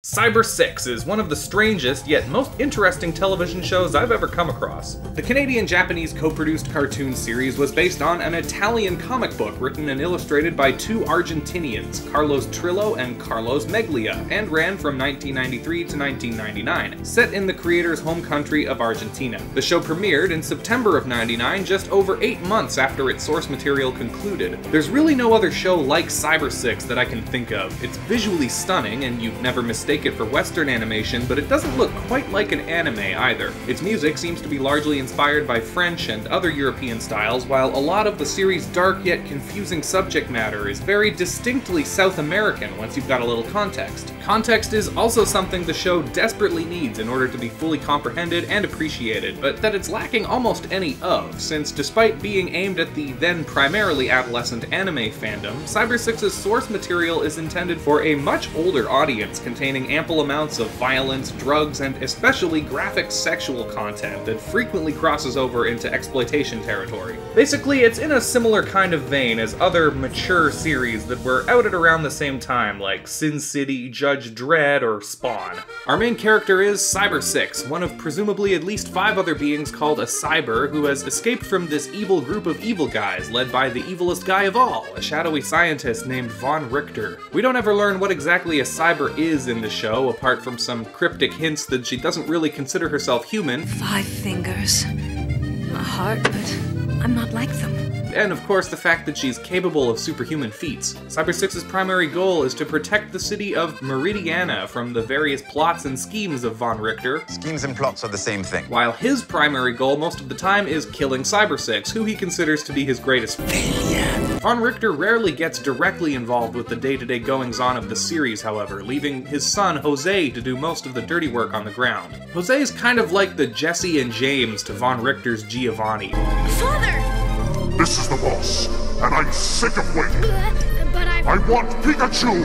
Cybersix is one of the strangest yet most interesting television shows I've ever come across. The Canadian-Japanese co-produced cartoon series was based on an Italian comic book written and illustrated by two Argentinians, Carlos Trillo and Carlos Meglia, and ran from 1993 to 1999, set in the creator's home country of Argentina. The show premiered in September of '99, just over 8 months after its source material concluded. There's really no other show like Cybersix that I can think of. It's visually stunning, and you'd never mistake it for Western animation, but it doesn't look quite like an anime either. Its music seems to be largely inspired by French and other European styles, while a lot of the series' dark yet confusing subject matter is very distinctly South American once you've got a little context. Context is also something the show desperately needs in order to be fully comprehended and appreciated, but that it's lacking almost any of, since despite being aimed at the then primarily adolescent anime fandom, Cybersix's source material is intended for a much older audience containing ample amounts of violence, drugs, and especially graphic sexual content that frequently crosses over into exploitation territory. Basically, it's in a similar kind of vein as other mature series that were out at around the same time, like Sin City, Judge Dredd, or Spawn. Our main character is Cybersix, one of presumably at least 5 other beings called a Cyber, who has escaped from this evil group of evil guys led by the evilest guy of all, a shadowy scientist named Von Reichter. We don't ever learn what exactly a Cyber is in the show, apart from some cryptic hints that she doesn't really consider herself human. 5 fingers, a heart, but I'm not like them. And of course the fact that she's capable of superhuman feats. Cybersix's primary goal is to protect the city of Meridiana from the various plots and schemes of Von Reichter. Schemes and plots are the same thing. While his primary goal most of the time is killing Cybersix, who he considers to be his greatest failure. Von Reichter rarely gets directly involved with the day-to-day goings-on of the series, however, leaving his son José to do most of the dirty work on the ground. José is kind of like the Jesse and James to Von Richter's Giovanni. Father! This is the boss, and I'm sick of waiting. But I want Pikachu,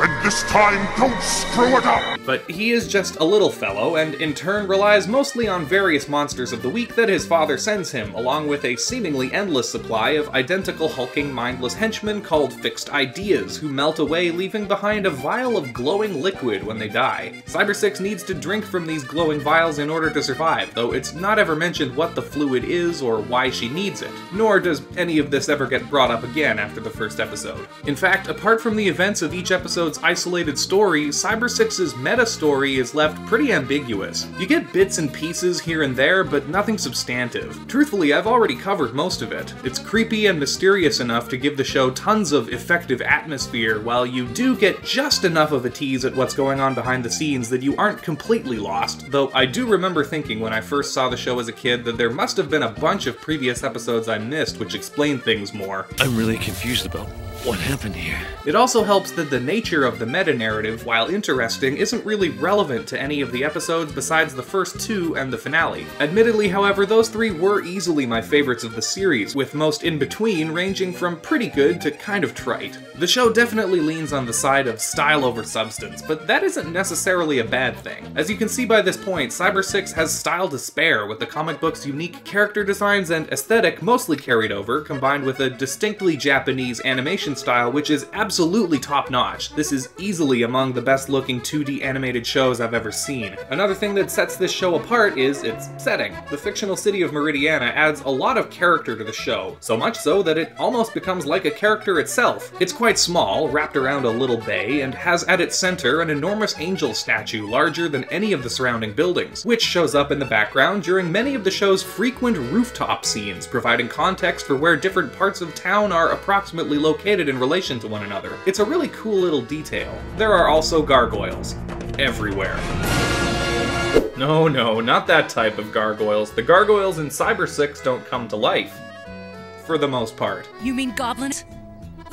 and this time don't screw it up! But he is just a little fellow, and in turn relies mostly on various monsters of the week that his father sends him, along with a seemingly endless supply of identical hulking mindless henchmen called Fixed Ideas, who melt away leaving behind a vial of glowing liquid when they die. Cybersix needs to drink from these glowing vials in order to survive, though it's not ever mentioned what the fluid is or why she needs it, nor does any of this ever get brought up again after the first episode. In fact, apart from the events of each episode's isolated story, Cybersix's meta-story is left pretty ambiguous. You get bits and pieces here and there, but nothing substantive. Truthfully, I've already covered most of it. It's creepy and mysterious enough to give the show tons of effective atmosphere, while you do get just enough of a tease at what's going on behind the scenes that you aren't completely lost, though I do remember thinking when I first saw the show as a kid that there must have been a bunch of previous episodes I missed which explain things more. I'm really confused about what happened here. It also helps that the nature of the meta-narrative, while interesting, isn't really relevant to any of the episodes besides the first 2 and the finale. Admittedly, however, those 3 were easily my favorites of the series, with most in between ranging from pretty good to kind of trite. The show definitely leans on the side of style over substance, but that isn't necessarily a bad thing. As you can see by this point, Cybersix has style to spare, with the comic book's unique character designs and aesthetic mostly carried over, combined with a distinctly Japanese animation style which is absolutely top-notch. This is easily among the best-looking 2D animated shows I've ever seen. Another thing that sets this show apart is its setting. The fictional city of Meridiana adds a lot of character to the show, so much so that it almost becomes like a character itself. It's quite small, wrapped around a little bay, and has at its center an enormous angel statue larger than any of the surrounding buildings, which shows up in the background during many of the show's frequent rooftop scenes, providing context for where different parts of town are approximately located in relation to one another. It's a really cool little detail. There are also gargoyles. Everywhere. No, not that type of gargoyles. The gargoyles in Cybersix don't come to life. For the most part. You mean goblins?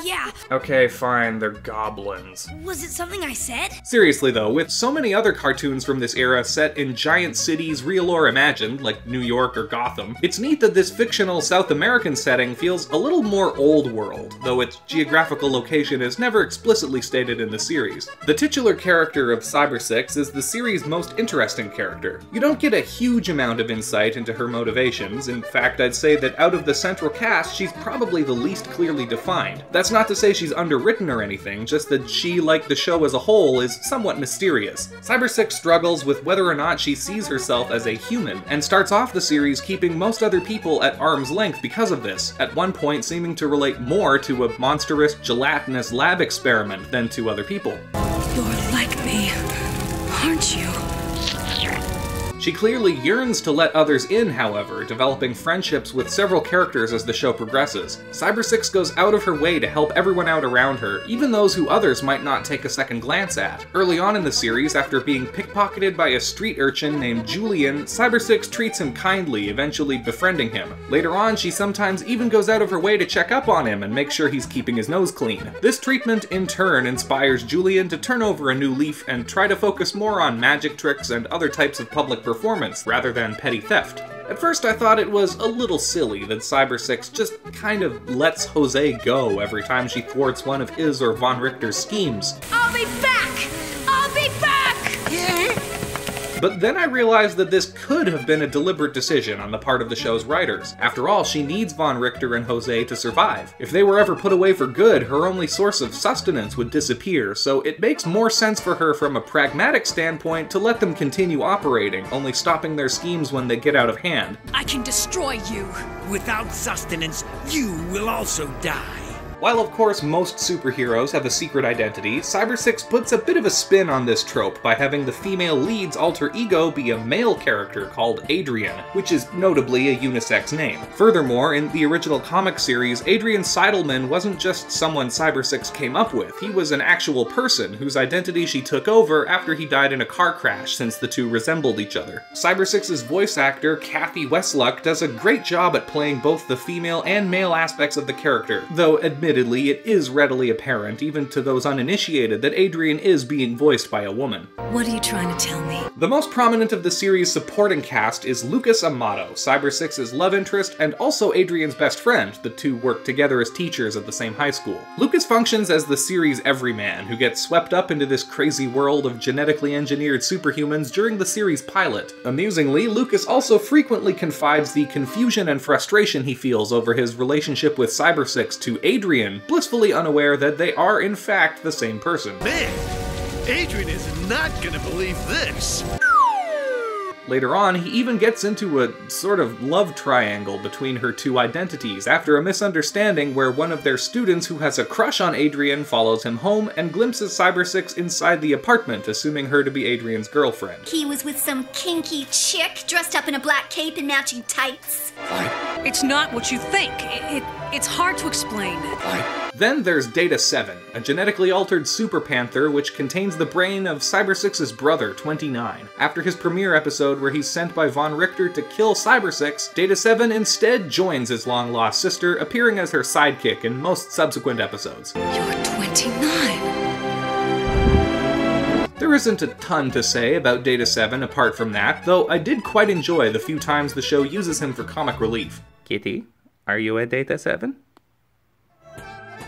Yeah. Okay, fine, they're goblins. Was it something I said? Seriously though, with so many other cartoons from this era set in giant cities, real or imagined, like New York or Gotham, it's neat that this fictional South American setting feels a little more old world, though its geographical location is never explicitly stated in the series. The titular character of Cybersix is the series' most interesting character. You don't get a huge amount of insight into her motivations. In fact, I'd say that out of the central cast, she's probably the least clearly defined. That's not not to say she's underwritten or anything, just that she, like the show as a whole, is somewhat mysterious. Cybersix struggles with whether or not she sees herself as a human, and starts off the series keeping most other people at arm's length because of this, at one point seeming to relate more to a monstrous, gelatinous lab experiment than to other people. You're like me, aren't you? She clearly yearns to let others in, however, developing friendships with several characters as the show progresses. Cybersix goes out of her way to help everyone out around her, even those who others might not take a second glance at. Early on in the series, after being pickpocketed by a street urchin named Julian, Cybersix treats him kindly, eventually befriending him. Later on, she sometimes even goes out of her way to check up on him and make sure he's keeping his nose clean. This treatment, in turn, inspires Julian to turn over a new leaf and try to focus more on magic tricks and other types of public performance rather than petty theft. At first I thought it was a little silly that Cybersix just kind of lets José go every time she thwarts one of his or Von Richter's schemes. I'll be back! I'll be back! But then I realized that this could have been a deliberate decision on the part of the show's writers. After all, she needs Von Richter and José to survive. If they were ever put away for good, her only source of sustenance would disappear, so it makes more sense for her from a pragmatic standpoint to let them continue operating, only stopping their schemes when they get out of hand. I can destroy you. Without sustenance, you will also die. While of course most superheroes have a secret identity, Cybersix puts a bit of a spin on this trope by having the female lead's alter ego be a male character called Adrian, which is notably a unisex name. Furthermore, in the original comic series, Adrian Seidelman wasn't just someone Cybersix came up with, he was an actual person whose identity she took over after he died in a car crash, since the two resembled each other. Cybersix's voice actor, Cathy Weseluck, does a great job at playing both the female and male aspects of the character, though admittedly it is readily apparent, even to those uninitiated, that Adrian is being voiced by a woman. What are you trying to tell me? The most prominent of the series' supporting cast is Lucas Amato, Cybersix's love interest and also Adrian's best friend. The two work together as teachers at the same high school. Lucas functions as the series' everyman, who gets swept up into this crazy world of genetically engineered superhumans during the series' pilot. Amusingly, Lucas also frequently confides the confusion and frustration he feels over his relationship with Cybersix to Adrian, blissfully unaware that they are in fact the same person. Man, Adrian is not gonna believe this. Later on, he even gets into a sort of love triangle between her two identities after a misunderstanding where one of their students who has a crush on Adrian follows him home and glimpses Cybersix inside the apartment, assuming her to be Adrian's girlfriend. He was with some kinky chick dressed up in a black cape and matching tights. It's not what you think. It's hard to explain. Then there's Data 7, a genetically altered super panther which contains the brain of Cybersix's brother, 29. After his premiere episode where he's sent by Von Richter to kill Cybersix, Data 7 instead joins his long-lost sister, appearing as her sidekick in most subsequent episodes. You're 29. There isn't a ton to say about Data 7 apart from that, though I did quite enjoy the few times the show uses him for comic relief. Kitty, are you a Data 7?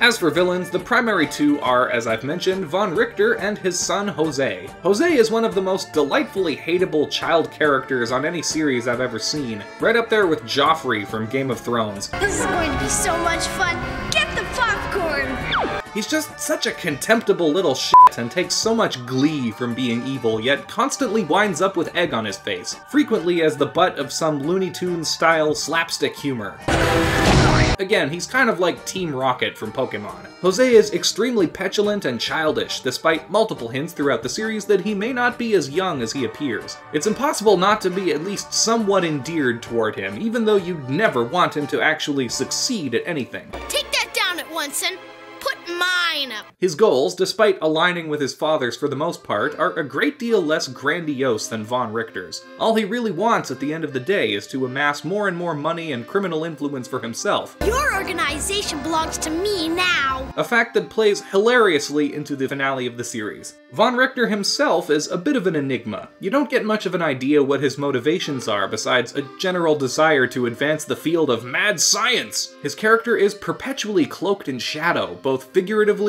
As for villains, the primary two are, as I've mentioned, Von Richter and his son José. José is one of the most delightfully hateable child characters on any series I've ever seen, right up there with Joffrey from Game of Thrones. This is going to be so much fun. Get the popcorn! He's just such a contemptible little shit and takes so much glee from being evil, yet constantly winds up with egg on his face, frequently as the butt of some Looney Tunes-style slapstick humor. Again, he's kind of like Team Rocket from Pokemon. José is extremely petulant and childish, despite multiple hints throughout the series that he may not be as young as he appears. It's impossible not to be at least somewhat endeared toward him, even though you'd never want him to actually succeed at anything. Take that down at once and put mine up. His goals, despite aligning with his father's for the most part, are a great deal less grandiose than Von Richter's. All he really wants at the end of the day is to amass more and more money and criminal influence for himself. Your organization belongs to me now. A fact that plays hilariously into the finale of the series. Von Richter himself is a bit of an enigma. You don't get much of an idea what his motivations are besides a general desire to advance the field of mad science. His character is perpetually cloaked in shadow, both figuratively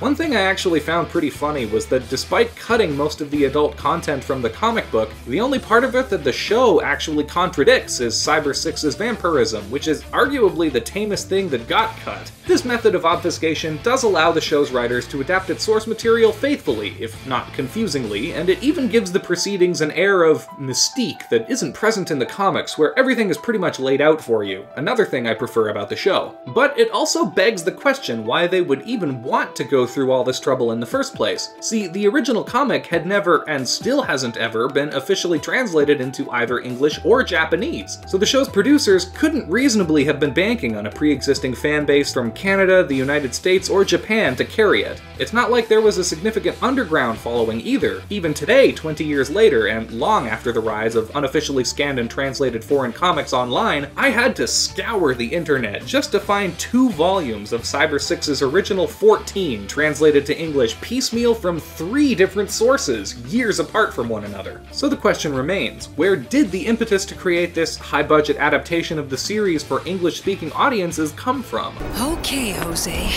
One thing I actually found pretty funny was that despite cutting most of the adult content from the comic book, the only part of it that the show actually contradicts is Cybersix's vampirism, which is arguably the tamest thing that got cut. This method of obfuscation does allow the show's writers to adapt its source material faithfully, if not confusingly, and it even gives the proceedings an air of mystique that isn't present in the comics, where everything is pretty much laid out for you, another thing I prefer about the show. But it also begs the question why they would even want to go through all this trouble in the first place. See, the original comic had never, and still hasn't ever, been officially translated into either English or Japanese, so the show's producers couldn't reasonably have been banking on a pre-existing fan base from Canada, the United States, or Japan to carry it. It's not like there was a significant underground following either. Even today, 20 years later, and long after the rise of unofficially scanned and translated foreign comics online, I had to scour the internet just to find 2 volumes of Cybersix's original 14 translated to English piecemeal from 3 different sources, years apart from one another. So the question remains, where did the impetus to create this high-budget adaptation of the series for English-speaking audiences come from? Okay, José.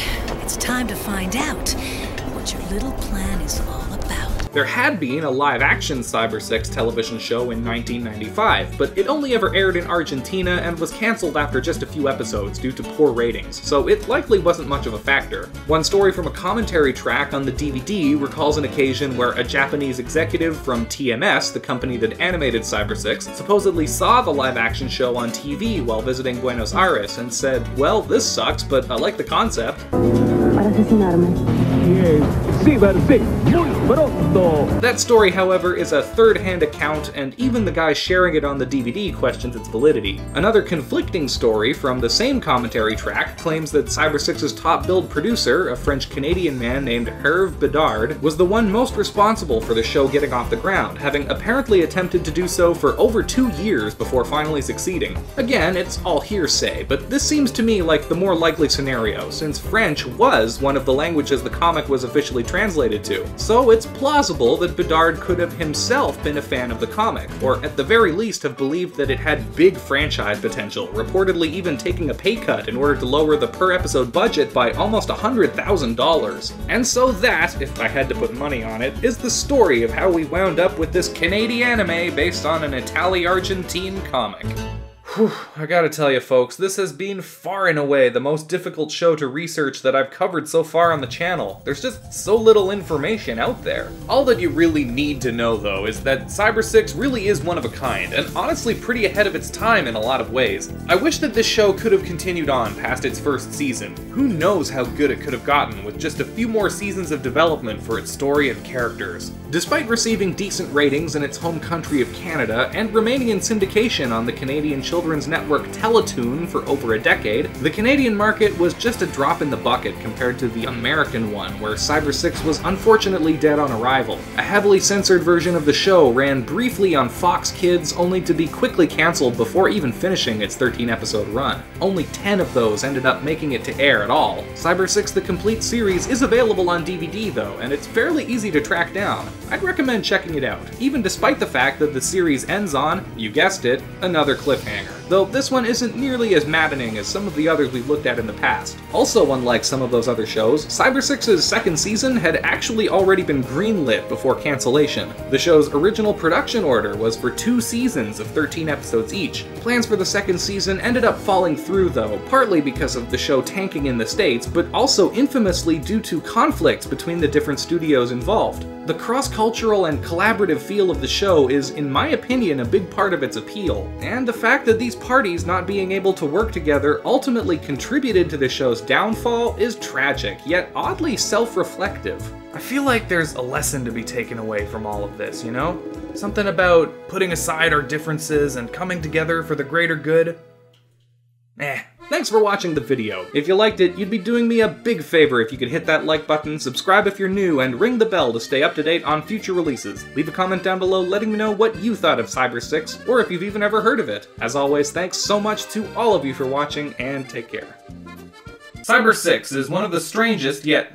It's time to find out what your little plan is all about. There had been a live-action Cybersix television show in 1995, but it only ever aired in Argentina and was cancelled after just a few episodes due to poor ratings, so it likely wasn't much of a factor. One story from a commentary track on the DVD recalls an occasion where a Japanese executive from TMS, the company that animated Cybersix, supposedly saw the live-action show on TV while visiting Buenos Aires and said, "Well, this sucks, but I like the concept." That story, however, is a third-hand account, and even the guy sharing it on the DVD questions its validity. Another conflicting story from the same commentary track claims that Cybersix's top-billed producer, a French-Canadian man named Hervé Bédard, was the one most responsible for the show getting off the ground, having apparently attempted to do so for over 2 years before finally succeeding. Again, it's all hearsay, but this seems to me like the more likely scenario, since French was one of the languages the comic was officially translated to. So it's plausible that Bédard could have himself been a fan of the comic, or at the very least have believed that it had big franchise potential, reportedly even taking a pay cut in order to lower the per-episode budget by almost $100,000. And so that, if I had to put money on it, is the story of how we wound up with this Canadian anime based on an Italo-Argentine comic. Whew, I gotta tell you folks, this has been far and away the most difficult show to research that I've covered so far on the channel. There's just so little information out there. All that you really need to know though is that Cybersix really is one of a kind, and honestly pretty ahead of its time in a lot of ways. I wish that this show could have continued on past its first season. Who knows how good it could have gotten with just a few more seasons of development for its story and characters. Despite receiving decent ratings in its home country of Canada, and remaining in syndication on the Canadian children's network Teletoon for over a decade, the Canadian market was just a drop in the bucket compared to the American one, where Cybersix was unfortunately dead on arrival. A heavily censored version of the show ran briefly on Fox Kids, only to be quickly cancelled before even finishing its 13-episode run. Only 10 of those ended up making it to air at all. Cybersix the complete series is available on DVD though, and it's fairly easy to track down. I'd recommend checking it out, even despite the fact that the series ends on, you guessed it, another cliffhanger. Though this one isn't nearly as maddening as some of the others we've looked at in the past. Also, unlike some of those other shows, Cybersix's second season had actually already been greenlit before cancellation. The show's original production order was for 2 seasons of 13 episodes each. Plans for the second season ended up falling through though, partly because of the show tanking in the States, but also infamously due to conflicts between the different studios involved. The cross-cultural and collaborative feel of the show is, in my opinion, a big part of its appeal, and the fact that these parties not being able to work together ultimately contributed to the show's downfall is tragic, yet oddly self-reflective. I feel like there's a lesson to be taken away from all of this, you know? Something about putting aside our differences and coming together for the greater good. Thanks for watching the video. If you liked it, you'd be doing me a big favor if you could hit that like button, subscribe if you're new, and ring the bell to stay up to date on future releases. Leave a comment down below letting me know what you thought of Cybersix, or if you've even ever heard of it. As always, thanks so much to all of you for watching, and take care. Cybersix is one of the strangest, yet